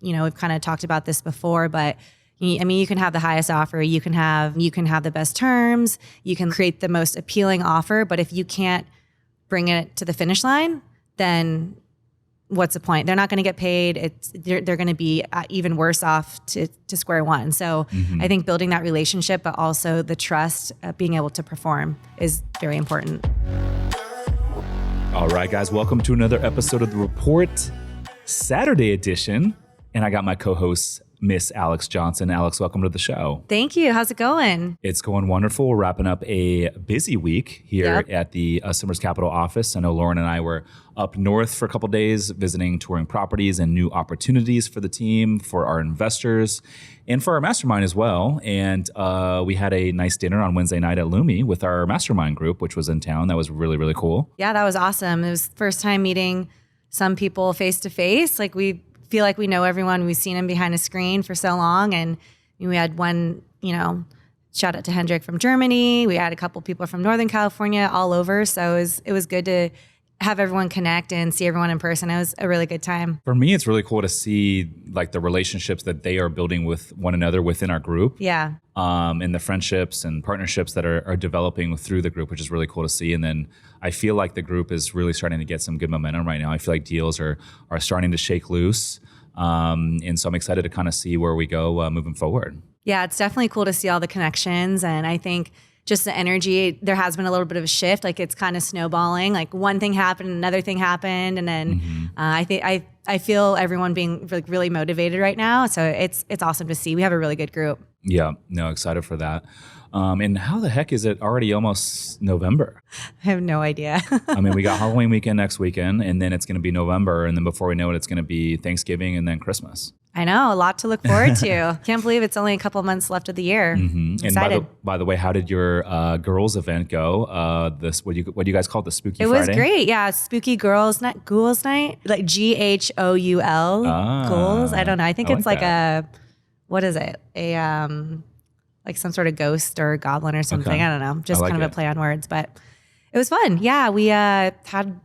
we've kind of talked about this before, but you can have the highest offer, you can have the best terms, you can create the most appealing offer, but if you can't bring it to the finish line, then what's the point? They're not going to get paid. They're going to be even worse off to square one. So I think building that relationship, but also the trust, being able to perform is very important. All right, guys, welcome to another episode of The Report, Saturday edition. And I got my co-host, Miss Alex Johnson. Alex, welcome to the show. Thank you. How's it going? It's going wonderful. We're wrapping up a busy week here at the Summers Capital office. I know Lauren and I were up north for a couple of days, visiting, touring properties and new opportunities for the team, for our investors, and for our mastermind as well. And we had a nice dinner on Wednesday night at Lumi with our mastermind group, which was in town. That was really, really cool. Yeah, that was awesome. It was the first time meeting some people face to face. Like, we feel like we know everyone. We've seen them behind a screen for so long. And we had one, shout out to Hendrik from Germany. We had a couple people from Northern California, all over. So it was good to have everyone connect and see everyone in person. It was a really good time. For me, it's really cool to see like the relationships that they are building with one another within our group. Yeah. And the friendships and partnerships that are developing through the group, which is really cool to see. And then I feel like the group is really starting to get some good momentum right now. I feel like deals are starting to shake loose. And so I'm excited to kind of see where we go moving forward. Yeah, it's definitely cool to see all the connections. And I think just the energy, there has been a little bit of a shift. Like, it's kind of snowballing. Like, one thing happened, another thing happened. And then I feel everyone being really motivated right now. So it's awesome to see. We have a really good group. Yeah, no, excited for that. And how the heck is it already almost November? I have no idea. I mean, we got Halloween weekend next weekend, and then it's going to be November. And then before we know it, it's going to be Thanksgiving and then Christmas. I know, a lot to look forward to. Can't believe it's only a couple of months left of the year. Excited. And by the way, how did your girls event go? What do you guys call it? The Spooky Friday? It was great. Yeah, Spooky Ghouls Night, like GHOUL, Ghouls. I don't know. I think it's like a, what is it? Like some sort of ghost or goblin or something. Okay. I don't know. Just kind of a play on words, but it was fun. Yeah, we had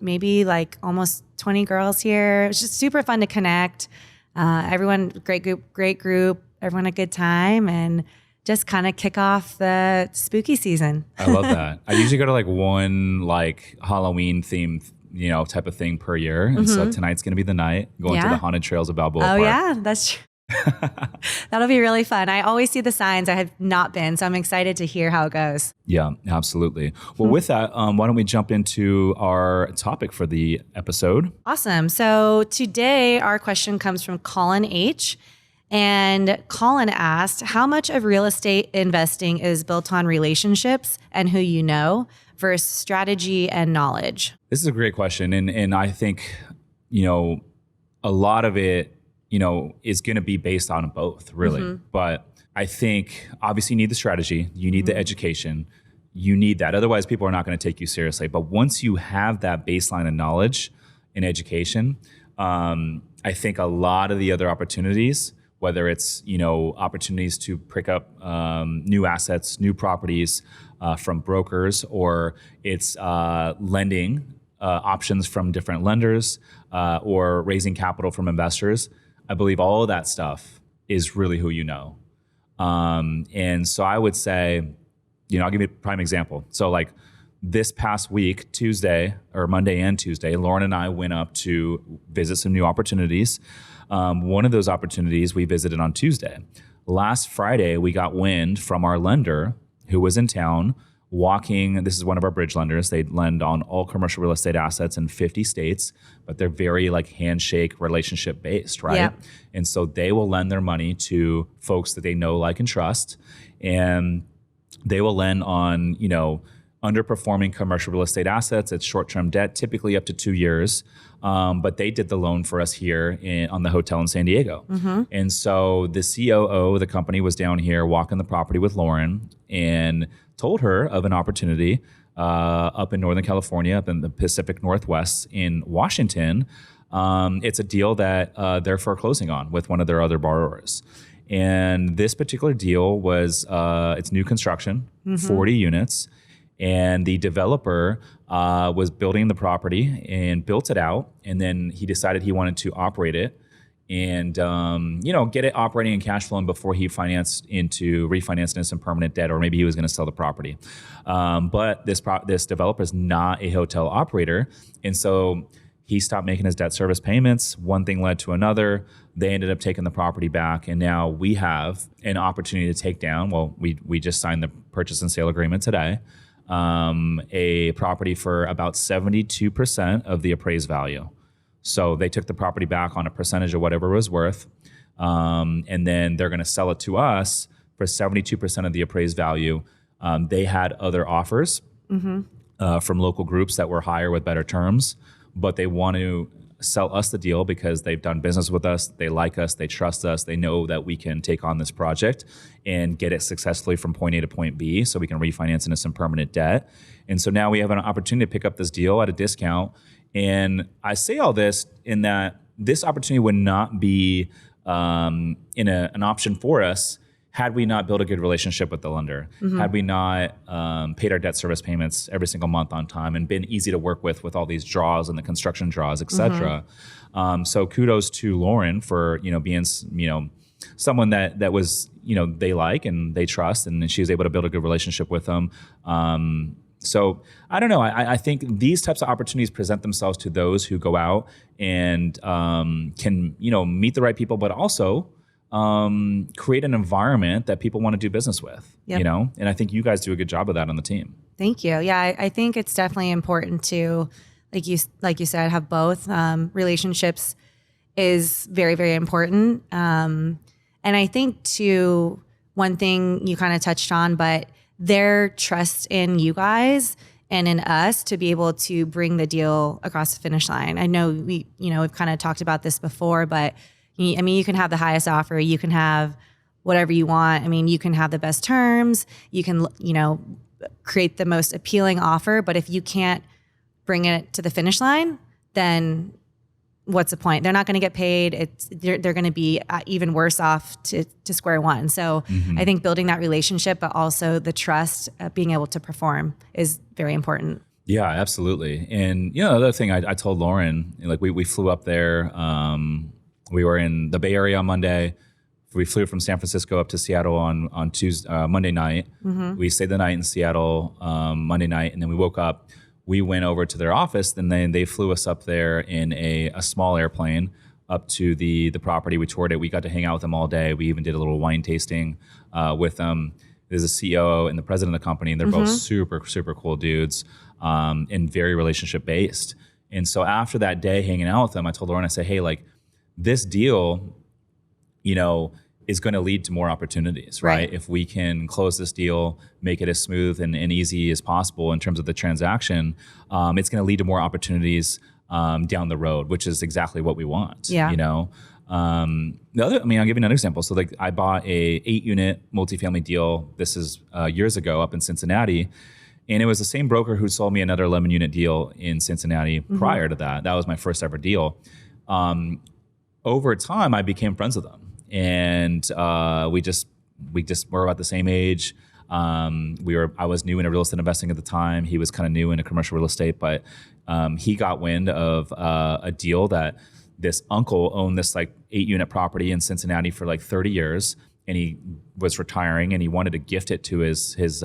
maybe like almost 20 girls here. It was just super fun to connect. Everyone, great group, everyone a good time, and just kind of kick off the spooky season. I love that. I usually go to like one like Halloween themed, type of thing per year. And so tonight's going to be the night, going to the haunted trails of Balboa Park. Oh yeah, that's true. That'll be really fun. I always see the signs. I have not been, so I'm excited to hear how it goes. Yeah, absolutely. Well, with that, why don't we jump into our topic for the episode? Awesome. So today our question comes from Colin H. And Colin asked, how much of real estate investing is built on relationships and who you know versus strategy and knowledge? This is a great question. And I think, a lot of it, is going to be based on both, really. But I think obviously you need the strategy, you need the education, you need that. Otherwise, people are not going to take you seriously. But once you have that baseline of knowledge and education, I think a lot of the other opportunities, whether it's, opportunities to pick up new assets, new properties from brokers, or it's lending options from different lenders, or raising capital from investors, I believe all of that stuff is really who you know. And so I would say, I'll give you a prime example. So like this past week, Monday and Tuesday, Lauren and I went up to visit some new opportunities. One of those opportunities we visited on Tuesday. Last Friday, we got wind from our lender who was in town walking. This is one of our bridge lenders. They lend on all commercial real estate assets in 50 states, but they're very like handshake relationship based, right? Yep. And so they will lend their money to folks that they know, like, and trust. And they will lend on, underperforming commercial real estate assets. It's short-term debt, typically up to 2 years. But they did the loan for us here on the hotel in San Diego. And so the COO of the company was down here walking the property with Lauren and told her of an opportunity up in Northern California, up in the Pacific Northwest in Washington. It's a deal that they're foreclosing on with one of their other borrowers. And this particular deal was, it's new construction, 40 units. And the developer was building the property and built it out. And then he decided he wanted to operate it and get it operating and cash flowing before he refinanced into some permanent debt, or maybe he was going to sell the property. But this developer is not a hotel operator, and so he stopped making his debt service payments. One thing led to another. They ended up taking the property back, and now we have an opportunity to take down. Well, we just signed the purchase and sale agreement today. A property for about 72% of the appraised value. So they took the property back on a percentage of whatever it was worth, and then they're going to sell it to us for 72% of the appraised value. They had other offers from local groups that were higher with better terms, but they want to sell us the deal because they've done business with us, they like us, they trust us, they know that we can take on this project and get it successfully from point A to point B, so we can refinance into some permanent debt. And so now we have an opportunity to pick up this deal at a discount. And I say all this in that this opportunity would not be an option for us had we not built a good relationship with the lender, had we not paid our debt service payments every single month on time and been easy to work with all these draws and the construction draws, et cetera. So kudos to Lauren for, being, someone that was, they like and they trust, and she was able to build a good relationship with them. So I don't know. I think these types of opportunities present themselves to those who go out and can, meet the right people, but also create an environment that people want to do business with, and I think you guys do a good job of that on the team. Thank you. Yeah, I think it's definitely important to, like you said, have both. Relationships is very, very important. And I think too, one thing you kind of touched on, but their trust in you guys and in us to be able to bring the deal across the finish line. I know we've kind of talked about this before, but you can have the highest offer, you can have whatever you want. You can have the best terms, you can, create the most appealing offer, but if you can't bring it to the finish line, then what's the point? They're not going to get paid. They're going to be even worse off to square one. So I think building that relationship, but also the trust of being able to perform is very important. Yeah, absolutely. And the other thing I told Lauren, we flew up there. We were in the Bay Area on Monday. We flew from San Francisco up to Seattle on Tuesday, Monday night. We stayed the night in Seattle Monday night, and then we woke up. We went over to their office, and then they flew us up there in a small airplane up to the property. We toured it. We got to hang out with them all day. We even did a little wine tasting with them. There's a CEO and the president of the company, and they're both super, super cool dudes and very relationship based. And so after that day hanging out with them, I told Lauren, I said, hey, this deal, is going to lead to more opportunities, right? If we can close this deal, make it as smooth and easy as possible in terms of the transaction, it's going to lead to more opportunities down the road, which is exactly what we want. Yeah. The other, I'll give you another example. So I bought a 8-unit multifamily deal. This is years ago up in Cincinnati. And it was the same broker who sold me another 11-unit deal in Cincinnati prior to that. That was my first ever deal. Over time, I became friends with them, and we just were about the same age. I was new into real estate investing at the time. He was kind of new into commercial real estate, but he got wind of a deal that this uncle owned this 8-unit property in Cincinnati for 30 years, and he was retiring, and he wanted to gift it to his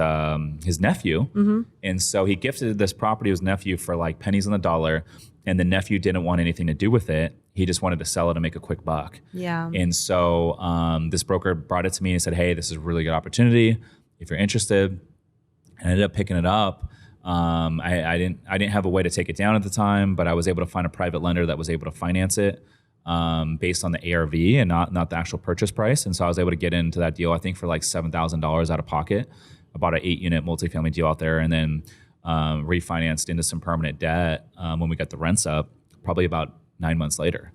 nephew. And so he gifted this property to his nephew for pennies on the dollar, and the nephew didn't want anything to do with it. He just wanted to sell it and make a quick buck. Yeah. And so this broker brought it to me and said, hey, this is a really good opportunity if you're interested. I ended up picking it up. I didn't have a way to take it down at the time, but I was able to find a private lender that was able to finance it based on the ARV and not the actual purchase price. And so I was able to get into that deal, I think, for $7,000 out of pocket. I bought an 8-unit multifamily deal out there, and then refinanced into some permanent debt when we got the rents up, probably about 9 months later.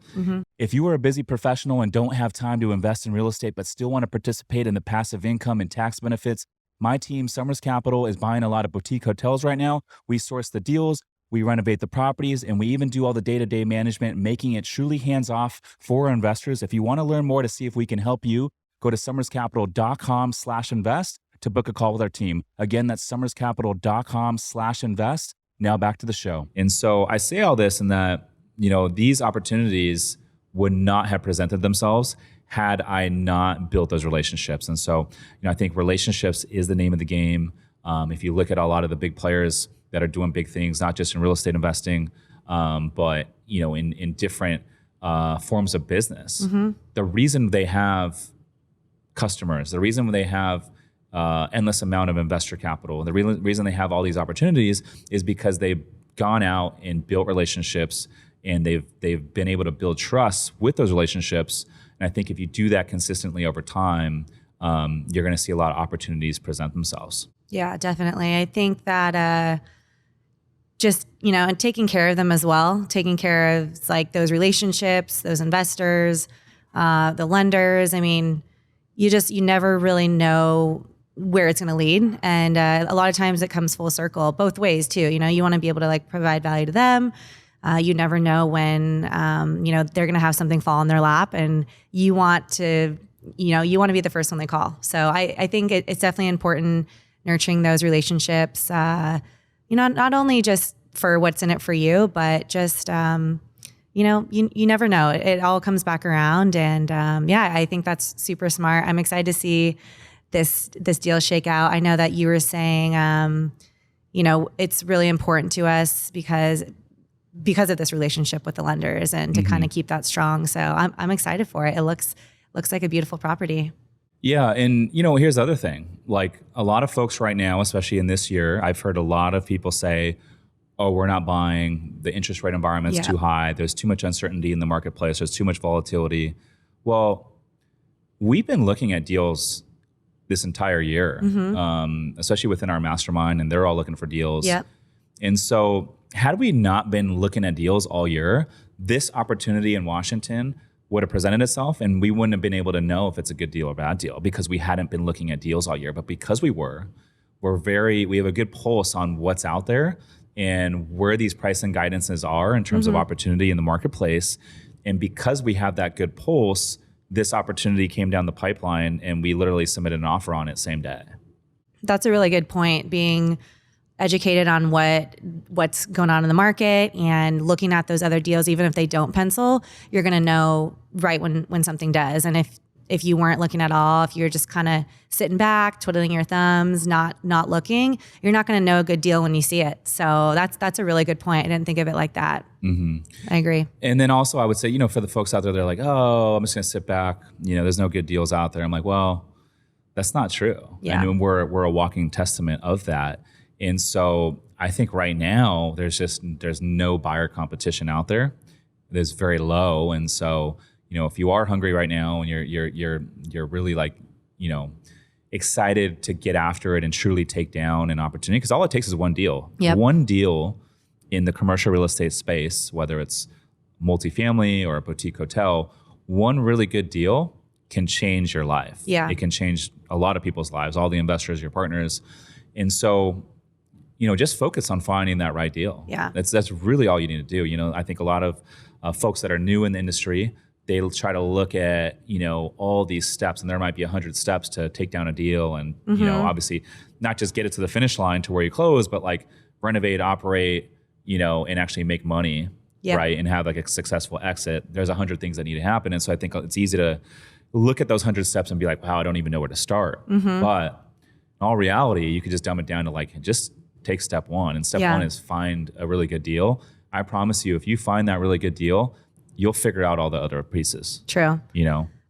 If you are a busy professional and don't have time to invest in real estate but still want to participate in the passive income and tax benefits, my team, Summers Capital, is buying a lot of boutique hotels right now. We source the deals, we renovate the properties, and we even do all the day-to-day management, making it truly hands-off for our investors. If you want to learn more to see if we can help you, go to summerscapital.com/invest to book a call with our team. Again, that's summerscapital.com/invest. Now back to the show. And so I say all this in that, these opportunities would not have presented themselves had I not built those relationships. And so, I think relationships is the name of the game. If you look at a lot of the big players that are doing big things, not just in real estate investing, but in different forms of business, the reason they have customers, the reason they have endless amount of investor capital, the reason they have all these opportunities is because they've gone out and built relationships, and they've been able to build trust with those relationships. And I think if you do that consistently over time, you're going to see a lot of opportunities present themselves. Yeah, definitely. I think that just, and taking care of them as well, taking care of like those relationships, those investors, the lenders. I mean, you never really know where it's going to lead. And a lot of times it comes full circle both ways too. You want to be able to like provide value to them. You never know when, they're going to have something fall in their lap, and you want to be the first one they call. So I think it's definitely important nurturing those relationships, not only just for what's in it for you, but just, you never know. It all comes back around. And I think that's super smart. I'm excited to see this deal shake out. I know that you were saying, it's really important to us because of this relationship with the lenders, and to kind of keep that strong. So I'm excited for it. It looks like a beautiful property. Yeah. And, here's the other thing. Like a lot of folks right now, especially in this year, I've heard a lot of people say, oh, we're not buying. The interest rate environment's too high. There's too much uncertainty in the marketplace. There's too much volatility. Well, we've been looking at deals this entire year, especially within our mastermind, and they're all looking for deals. Yep. And so had we not been looking at deals all year, this opportunity in Washington would have presented itself, and we wouldn't have been able to know if it's a good deal or bad deal because we hadn't been looking at deals all year. But because we have a good pulse on what's out there and where these pricing guidances are in terms of opportunity in the marketplace. And because we have that good pulse, this opportunity came down the pipeline, and we literally submitted an offer on it same day. That's a really good point, being educated on what's going on in the market and looking at those other deals. Even if they don't pencil, you're going to know right when something does. And if you weren't looking at all, if you're just kind of sitting back, twiddling your thumbs, not looking, you're not going to know a good deal when you see it. So that's a really good point. I didn't think of it like that. I agree. And then also I would say, for the folks out there, they're like, oh, I'm just going to sit back. There's no good deals out there. I'm like, well, that's not true. Yeah. I mean, we're a walking testament of that. And so I think right now there's no buyer competition out there. There's very low. And so, if you are hungry right now and you're really like, excited to get after it and truly take down an opportunity, because all it takes is one deal. Yep. One deal in the commercial real estate space, whether it's multifamily or a boutique hotel, one really good deal can change your life. Yeah. It can change a lot of people's lives, all the investors, your partners. And so, just focus on finding that right deal. Yeah. That's really all you need to do. I think a lot of folks that are new in the industry, they try to look at, all these steps, and there might be 100 steps to take down a deal. And, obviously not just get it to the finish line to where you close, but like renovate, operate, and actually make money, right? And have like a successful exit. There's 100 things that need to happen. And so I think it's easy to look at those 100 steps and be like, wow, I don't even know where to start. But in all reality, you could just dumb it down to like, just take step one. And step one is find a really good deal. I promise you, if you find that really good deal, you'll figure out all the other pieces. True.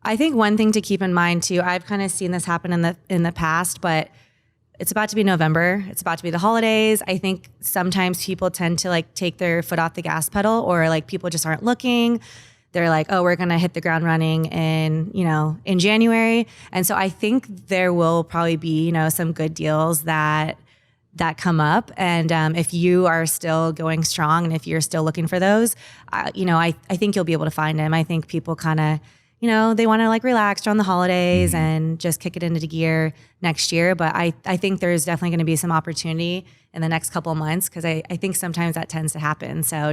I think one thing to keep in mind too, I've kind of seen this happen in the past, but it's about to be November. It's about to be the holidays. I think sometimes people tend to like take their foot off the gas pedal, or like people just aren't looking. They're like, oh, we're going to hit the ground running in January. And so I think there will probably be, some good deals that come up. And if you are still going strong, and if you're still looking for those, I think you'll be able to find them. I think people kind of, they want to like relax around the holidays and just kick it into gear next year. But I think there's definitely going to be some opportunity in the next couple of months, because I think sometimes that tends to happen. So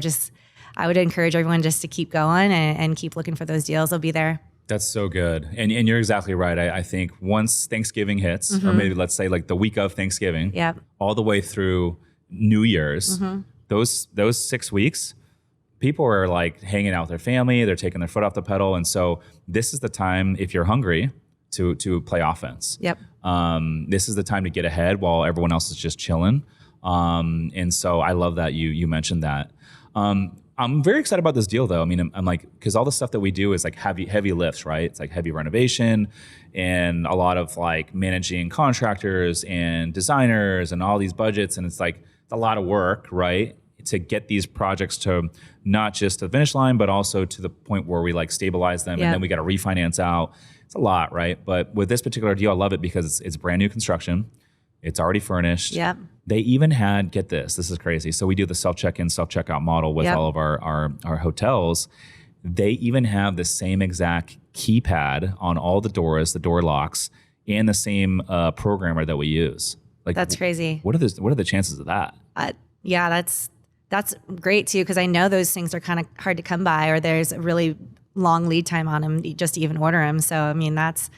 I would encourage everyone just to keep going and keep looking for those deals. They'll be there. That's so good. And you're exactly right. I think once Thanksgiving hits, or maybe let's say like the week of Thanksgiving, all the way through New Year's, those 6 weeks, people are like hanging out with their family. They're taking their foot off the pedal. And so this is the time, if you're hungry, to play offense. Yep. This is the time to get ahead while everyone else is just chilling. And so I love that you mentioned that. I'm very excited about this deal though. I mean, I'm like, because all the stuff that we do is like heavy lifts, right? It's like heavy renovation and a lot of like managing contractors and designers and all these budgets. And it's like, it's a lot of work, right? To get these projects to not just the finish line, but also to the point where we like stabilize them and then we got to refinance out. It's a lot, right? But with this particular deal, I love it because it's brand new construction. It's already furnished. Yep. They even had, get this is crazy. So we do the self-check-in, self-checkout model with all of our hotels. They even have the same exact keypad on all the doors, the door locks, and the same programmer that we use. Like, that's crazy. What are the chances of that? Yeah, that's great too, because I know those things are kind of hard to come by, or there's a really long lead time on them just to even order them. So I mean, that's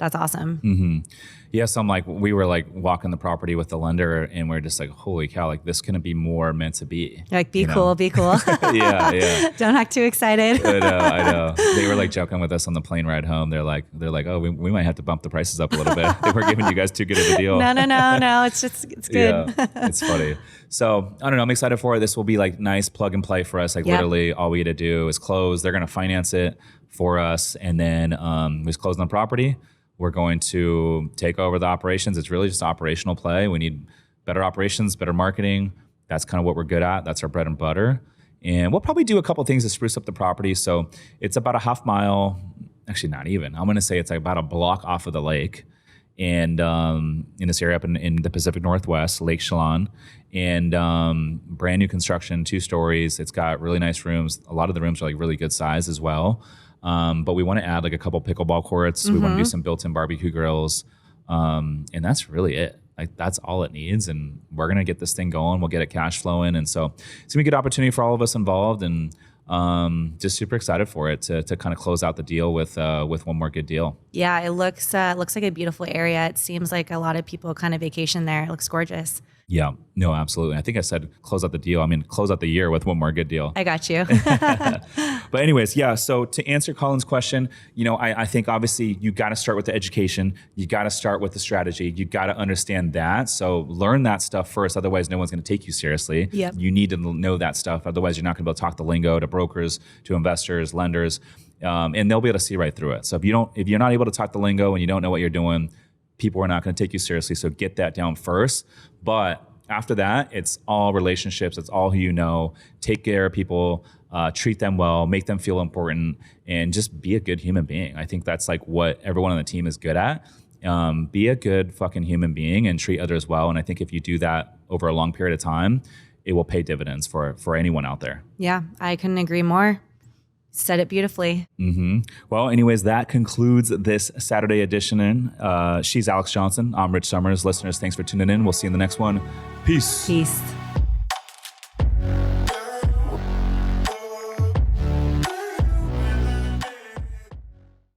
awesome. Mm-hmm. Yeah, so we were like walking the property with the lender, and we're just like, holy cow, like this couldn't be more meant to be. Like, be cool. Yeah. Don't act too excited. I know. They were like joking with us on the plane ride home. They're like, oh, we might have to bump the prices up a little bit. They were giving you guys too good of a deal. No. It's good. Yeah, it's funny. So I don't know. I'm excited for it. This will be like nice plug and play for us. Like literally all we had to do is close. They're going to finance it for us. And then we just close on the property. We're going to take over the operations. It's really just operational play. We need better operations, better marketing. That's kind of what we're good at. That's our bread and butter. And we'll probably do a couple things to spruce up the property. So it's about a half mile, actually not even. I'm going to say it's like about a block off of the lake. And in this area up in the Pacific Northwest, Lake Chelan. And brand new construction, 2 stories. It's got really nice rooms. A lot of the rooms are like really good size as well. But we want to add like a couple pickleball courts. We want to do some built-in barbecue grills. And that's really it. Like that's all it needs. And we're going to get this thing going. We'll get it cash flowing. And so it's going to be a good opportunity for all of us involved, and just super excited for it to kind of close out the deal with one more good deal. Yeah, it looks like a beautiful area. It seems like a lot of people kind of vacation there. It looks gorgeous. Yeah, no, absolutely. I think I said close out the deal. I mean, close out the year with one more good deal. I got you. But anyways, yeah. So to answer Colin's question, I think obviously you got to start with the education. You got to start with the strategy. You got to understand that. So learn that stuff first. Otherwise, no one's going to take you seriously. Yep. You need to know that stuff. Otherwise, you're not going to be able to talk the lingo to brokers, to investors, lenders, and they'll be able to see right through it. So if you're not able to talk the lingo and you don't know what you're doing, people are not going to take you seriously. So get that down first. But after that, it's all relationships. It's all who you know. Take care of people, treat them well, make them feel important, and just be a good human being. I think that's like what everyone on the team is good at. Be a good fucking human being and treat others well. And I think if you do that over a long period of time, it will pay dividends for anyone out there. Yeah, I couldn't agree more. Said it beautifully. Mm-hmm. Well, anyways, that concludes this Saturday edition. She's Alex Johnson. I'm Rich Summers. Listeners, thanks for tuning in. We'll see you in the next one. Peace. Peace.